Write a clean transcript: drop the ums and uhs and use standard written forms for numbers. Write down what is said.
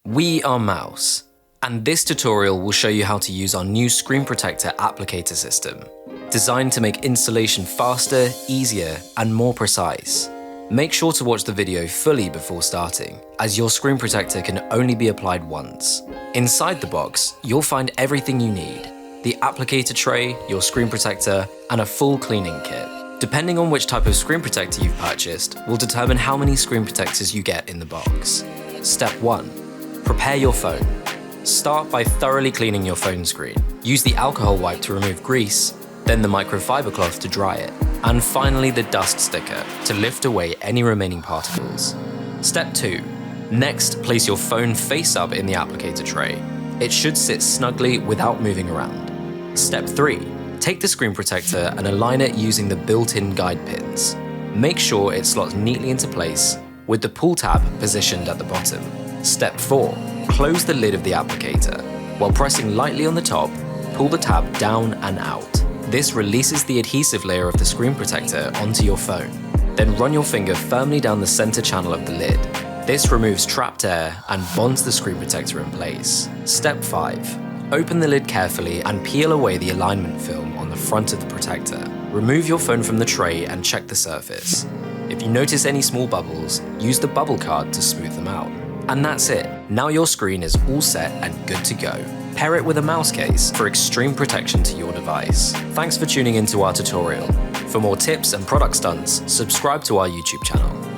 We are Mous, and this tutorial will show you how to use our new screen protector applicator system, designed to make installation faster, easier, and more precise. Make sure to watch the video fully before starting, as your screen protector can only be applied once. Inside the box, you'll find everything you need: the applicator tray, your screen protector, and a full cleaning kit. Depending on which type of screen protector you've purchased will determine how many screen protectors you get in the box. Step 1. Prepare your phone. Start by thoroughly cleaning your phone screen. Use the alcohol wipe to remove grease, then the microfiber cloth to dry it, and finally the dust sticker to lift away any remaining particles. Step 2. Next, place your phone face up in the applicator tray. It should sit snugly without moving around. Step 3. Take the screen protector and align it using the built-in guide pins. Make sure it slots neatly into place, with the pull tab positioned at the bottom. Step 4. Close the lid of the applicator. While pressing lightly on the top, pull the tab down and out. This releases the adhesive layer of the screen protector onto your phone. Then run your finger firmly down the center channel of the lid. This removes trapped air and bonds the screen protector in place. Step 5. Open the lid carefully and peel away the alignment film on the front of the protector. Remove your phone from the tray and check the surface. If you notice any small bubbles, use the bubble card to smooth them out. And that's it. Now your screen is all set and good to go. Pair it with a mouse case for extreme protection to your device. Thanks for tuning into our tutorial. For more tips and product stunts, subscribe to our YouTube channel.